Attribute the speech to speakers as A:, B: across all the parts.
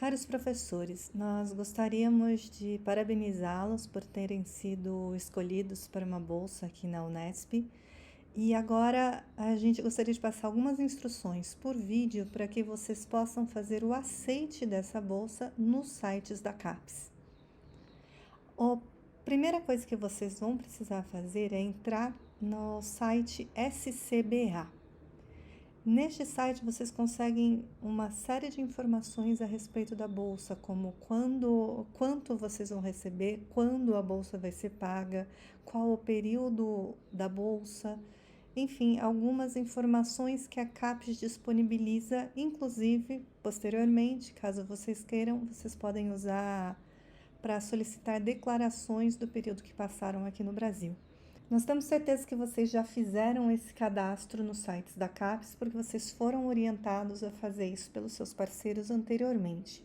A: Caros professores, nós gostaríamos de parabenizá-los por terem sido escolhidos para uma bolsa aqui na Unesp. E agora a gente gostaria de passar algumas instruções por vídeo para que vocês possam fazer o aceite dessa bolsa nos sites da CAPES. A primeira coisa que vocês vão precisar fazer é entrar no site SCBA. Neste site vocês conseguem uma série de informações a respeito da bolsa, como quanto vocês vão receber, quando a bolsa vai ser paga, qual o período da bolsa, enfim, algumas informações que a CAPES disponibiliza, inclusive, posteriormente, caso vocês queiram, vocês podem usar para solicitar declarações do período que passaram aqui no Brasil. Nós temos certeza que vocês já fizeram esse cadastro nos sites da CAPES, porque vocês foram orientados a fazer isso pelos seus parceiros anteriormente.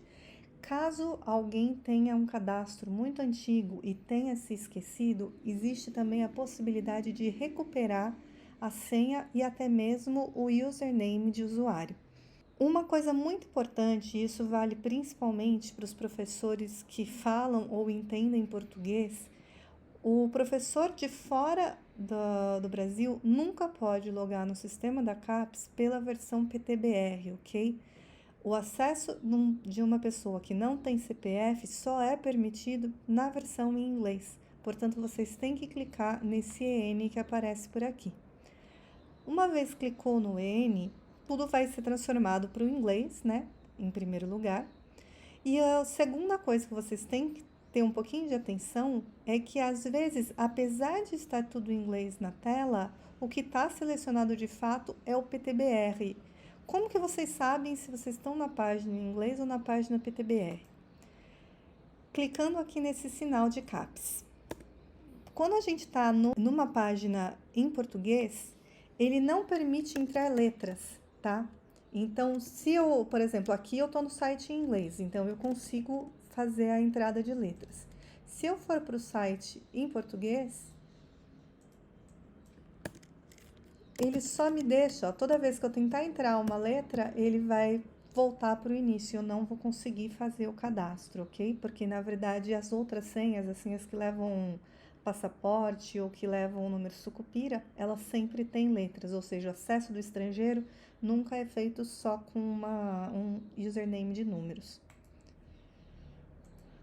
A: Caso alguém tenha um cadastro muito antigo e tenha se esquecido, existe também a possibilidade de recuperar a senha e até mesmo o username de usuário. Uma coisa muito importante, e isso vale principalmente para os professores que falam ou entendem português, o professor de fora do Brasil nunca pode logar no sistema da CAPES pela versão PTBR, ok? O acesso de uma pessoa que não tem CPF só é permitido na versão em inglês. Portanto, vocês têm que clicar nesse EN que aparece por aqui. Uma vez clicou no EN, tudo vai ser transformado para o inglês, né? Em primeiro lugar. E a segunda coisa que vocês têm que ter um pouquinho de atenção é que, às vezes, apesar de estar tudo em inglês na tela, o que está selecionado de fato é o PTBR. Como que vocês sabem se vocês estão na página em inglês ou na página PTBR? Clicando aqui nesse sinal de CAPES. Quando a gente está numa página em português, ele não permite entrar letras, tá? Então, se eu, por exemplo, aqui eu estou no site em inglês, então eu consigo fazer a entrada de letras. Se eu for para o site em português, ele só me deixa, ó, toda vez que eu tentar entrar uma letra, ele vai voltar para o início, eu não vou conseguir fazer o cadastro, ok? Porque, na verdade, as outras senhas, as senhas que levam passaporte ou que levam o número sucupira, elas sempre têm letras, ou seja, o acesso do estrangeiro nunca é feito só com um username de números.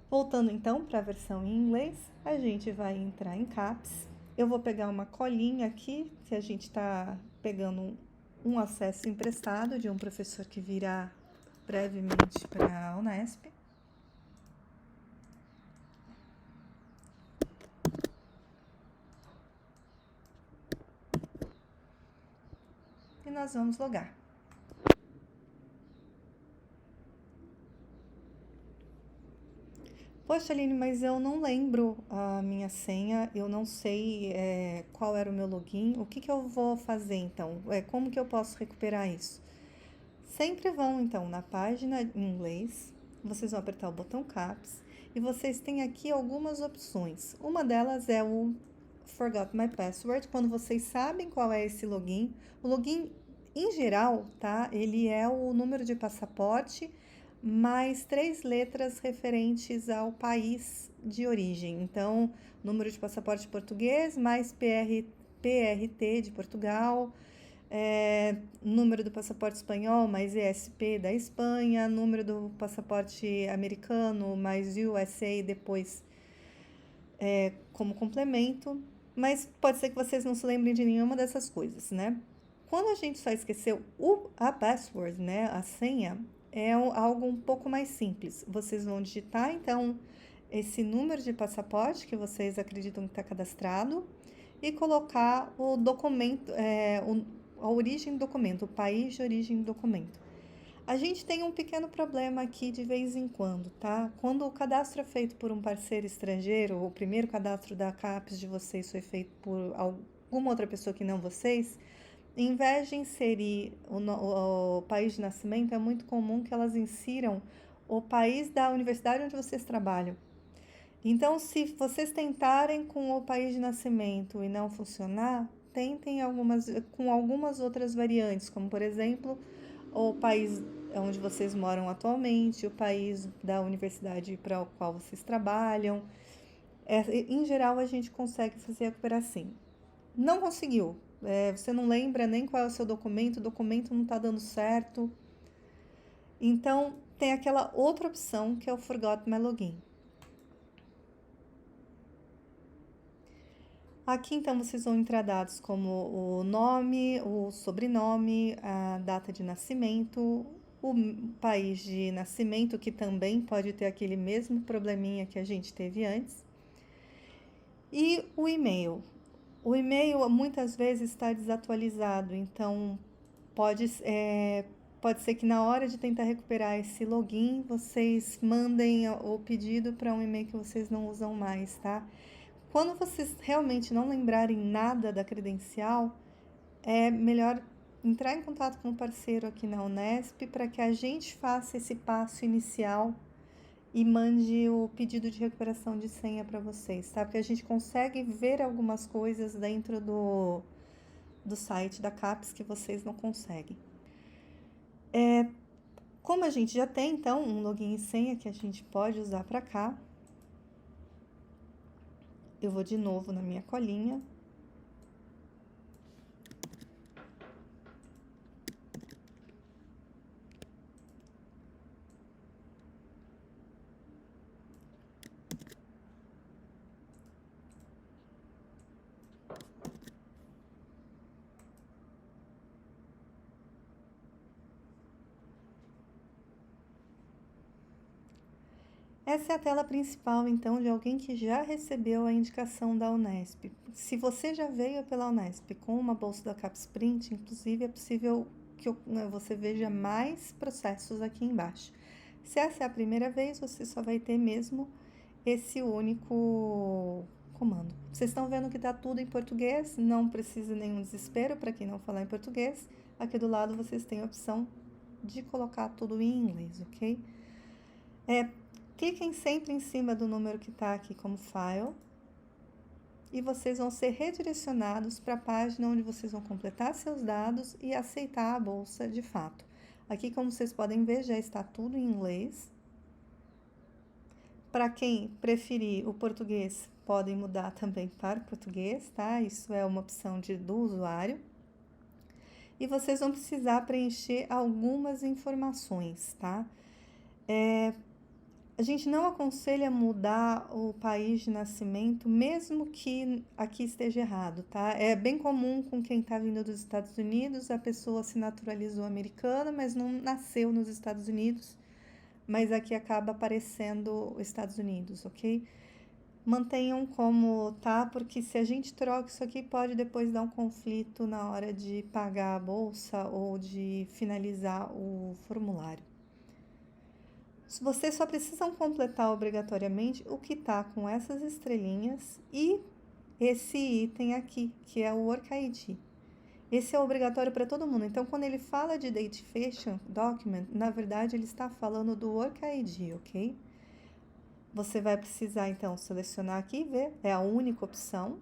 A: Voltando então para a versão em inglês, a gente vai entrar em CAPES. Eu vou pegar uma colinha aqui, que a gente está pegando um acesso emprestado de um professor que virá brevemente para a Unesp. E nós vamos logar. Poxa, Aline, mas eu não lembro a minha senha, eu não sei qual era o meu login. O que eu vou fazer então? Como que eu posso recuperar isso? Sempre vão então na página em inglês, vocês vão apertar o botão CAPES e vocês têm aqui algumas opções. Uma delas é o Forgot My Password, quando vocês sabem qual é esse login. O login, em geral, tá? Ele é o número de passaporte mais 3 letras referentes ao país de origem. Então, número de passaporte português mais PRT de Portugal, número do passaporte espanhol mais ESP da Espanha, número do passaporte americano mais USA depois como complemento, mas pode ser que vocês não se lembrem de nenhuma dessas coisas, né? Quando a gente só esqueceu a password, né, a senha, é algo um pouco mais simples. Vocês vão digitar, então, esse número de passaporte que vocês acreditam que está cadastrado e colocar o documento, a origem do documento, o país de origem do documento. A gente tem um pequeno problema aqui de vez em quando, tá? Quando o cadastro é feito por um parceiro estrangeiro, o primeiro cadastro da CAPES de vocês foi feito por alguma outra pessoa que não vocês, em vez de inserir o país de nascimento, é muito comum que elas insiram o país da universidade onde vocês trabalham. Então, se vocês tentarem com o país de nascimento e não funcionar, tentem com algumas outras variantes, como, por exemplo, o país onde vocês moram atualmente, o país da universidade para o qual vocês trabalham. Em geral, a gente consegue fazer assim. Não conseguiu. Você não lembra nem qual é o seu documento, o documento não está dando certo. Então, tem aquela outra opção que é o Forgot My Login. Aqui, então, vocês vão entrar dados como o nome, o sobrenome, a data de nascimento, o país de nascimento, que também pode ter aquele mesmo probleminha que a gente teve antes, e o e-mail. O e-mail muitas vezes está desatualizado, então pode ser que na hora de tentar recuperar esse login, vocês mandem o pedido para um e-mail que vocês não usam mais, tá? Quando vocês realmente não lembrarem nada da credencial, é melhor entrar em contato com o parceiro aqui na Unesp para que a gente faça esse passo inicial e mande o pedido de recuperação de senha para vocês, tá? Porque a gente consegue ver algumas coisas dentro do site da CAPES que vocês não conseguem. Como a gente já tem, então, um login e senha que a gente pode usar para cá, eu vou de novo na minha colinha. Essa é a tela principal, então, de alguém que já recebeu a indicação da Unesp. Se você já veio pela Unesp com uma bolsa da CapsPrint, inclusive é possível que você veja mais processos aqui embaixo. Se essa é a primeira vez, você só vai ter mesmo esse único comando. Vocês estão vendo que está tudo em português, não precisa nenhum desespero para quem não falar em português. Aqui do lado vocês têm a opção de colocar tudo em inglês, ok? Cliquem sempre em cima do número que está aqui como file e vocês vão ser redirecionados para a página onde vocês vão completar seus dados e aceitar a bolsa de fato. Aqui, como vocês podem ver, já está tudo em inglês. Para quem preferir o português, podem mudar também para o português, tá? Isso é uma opção do usuário. E vocês vão precisar preencher algumas informações, tá? A gente não aconselha mudar o país de nascimento, mesmo que aqui esteja errado, tá? É bem comum com quem está vindo dos Estados Unidos, a pessoa se naturalizou americana, mas não nasceu nos Estados Unidos, mas aqui acaba aparecendo Estados Unidos, ok? Mantenham como tá, porque se a gente troca isso aqui, pode depois dar um conflito na hora de pagar a bolsa ou de finalizar o formulário. Vocês só precisam completar obrigatoriamente o que está com essas estrelinhas e esse item aqui, que é o Work ID. Esse é obrigatório para todo mundo. Então, quando ele fala de Datation Document, na verdade, ele está falando do Work ID, ok? Você vai precisar, então, selecionar aqui e ver, é a única opção.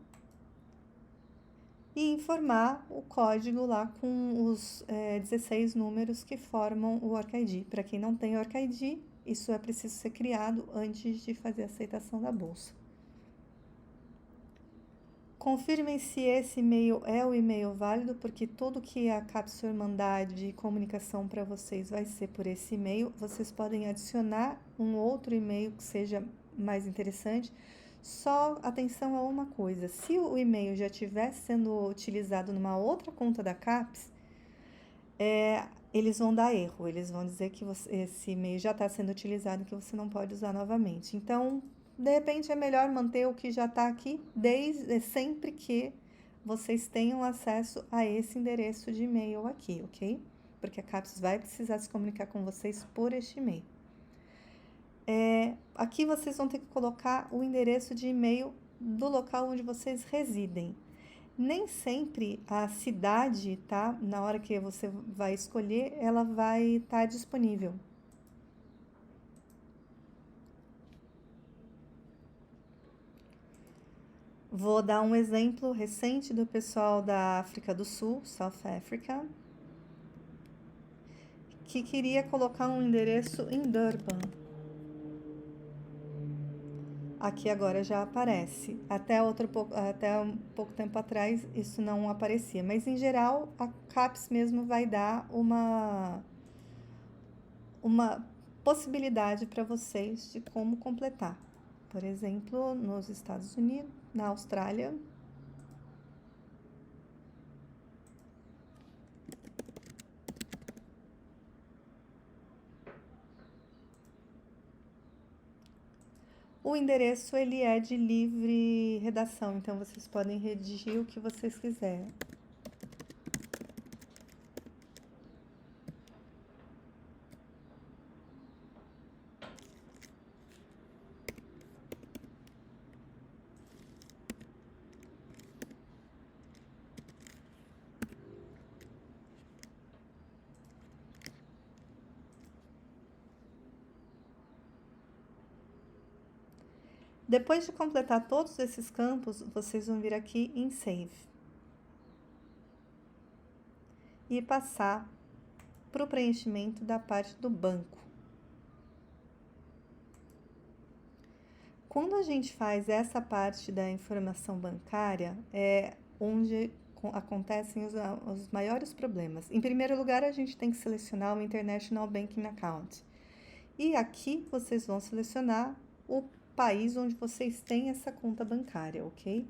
A: E informar o código lá com os 16 números que formam o Work ID. Para quem não tem Work ID, isso é preciso ser criado antes de fazer a aceitação da bolsa. Confirmem se esse e-mail é o e-mail válido, porque tudo que a Capsule mandar de comunicação para vocês vai ser por esse e-mail. Vocês podem adicionar um outro e-mail que seja mais interessante. Só atenção a uma coisa, se o e-mail já estiver sendo utilizado numa outra conta da CAPES, eles vão dar erro, eles vão dizer que esse e-mail já está sendo utilizado e que você não pode usar novamente. Então, de repente, é melhor manter o que já está aqui, sempre que vocês tenham acesso a esse endereço de e-mail aqui, ok? Porque a CAPES vai precisar se comunicar com vocês por este e-mail. Aqui vocês vão ter que colocar o endereço de e-mail do local onde vocês residem. Nem sempre a cidade, tá? Na hora que você vai escolher, ela vai estar disponível. Vou dar um exemplo recente do pessoal da África do Sul, South Africa, que queria colocar um endereço em Durban. Aqui agora já aparece. Até um pouco tempo atrás isso não aparecia. Mas em geral a CAPES mesmo vai dar uma possibilidade para vocês de como completar. Por exemplo, nos Estados Unidos, na Austrália. O endereço ele é de livre redação, então vocês podem redigir o que vocês quiserem. Depois de completar todos esses campos, vocês vão vir aqui em Save e passar para o preenchimento da parte do banco. Quando a gente faz essa parte da informação bancária, é onde acontecem os maiores problemas. Em primeiro lugar, a gente tem que selecionar o International Banking Account. E aqui vocês vão selecionar o país onde vocês têm essa conta bancária, ok?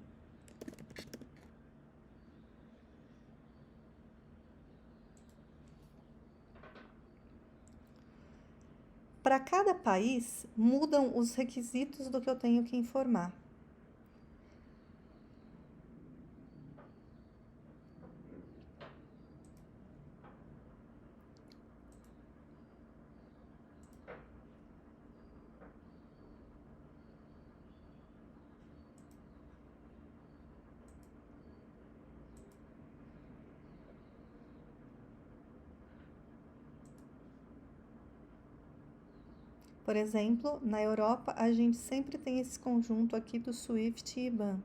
A: Para cada país, mudam os requisitos do que eu tenho que informar. Por exemplo, na Europa, a gente sempre tem esse conjunto aqui do SWIFT e IBAN.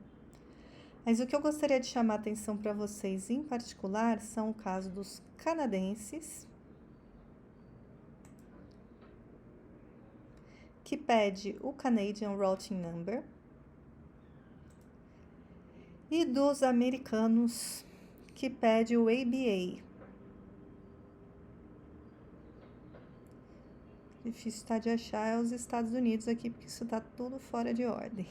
A: Mas o que eu gostaria de chamar a atenção para vocês em particular são o caso dos canadenses, que pede o Canadian Routing Number, e dos americanos, que pede o ABA. Difícil tá de achar é os Estados Unidos aqui, porque isso tá tudo fora de ordem.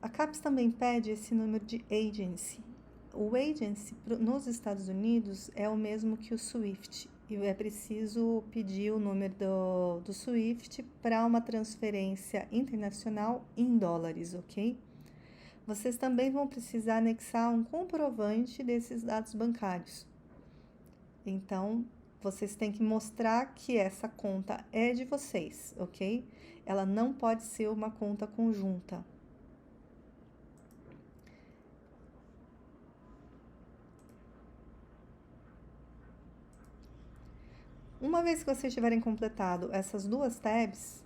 A: A CAPES também pede esse número de agency. O agency nos Estados Unidos é o mesmo que o SWIFT. E é preciso pedir o número do SWIFT para uma transferência internacional em dólares, ok? Vocês também vão precisar anexar um comprovante desses dados bancários. Então, vocês têm que mostrar que essa conta é de vocês, ok? Ela não pode ser uma conta conjunta. Uma vez que vocês tiverem completado essas duas tabs,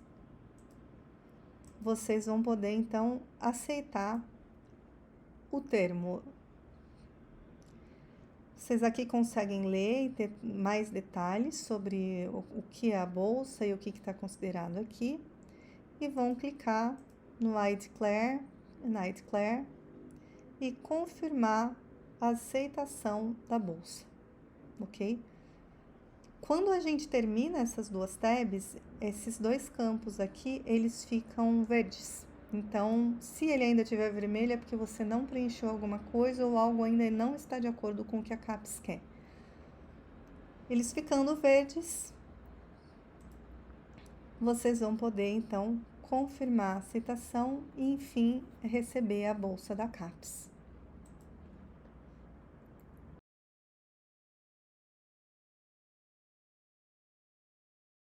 A: vocês vão poder então aceitar o termo. Vocês aqui conseguem ler e ter mais detalhes sobre o que é a bolsa e o que está considerado aqui. E vão clicar no I declare e confirmar a aceitação da bolsa, ok? Quando a gente termina essas duas tabs, esses dois campos aqui, eles ficam verdes. Então, se ele ainda estiver vermelho, é porque você não preencheu alguma coisa ou algo ainda não está de acordo com o que a CAPES quer. Eles ficando verdes, vocês vão poder, então, confirmar a aceitação e, enfim, receber a bolsa da CAPES.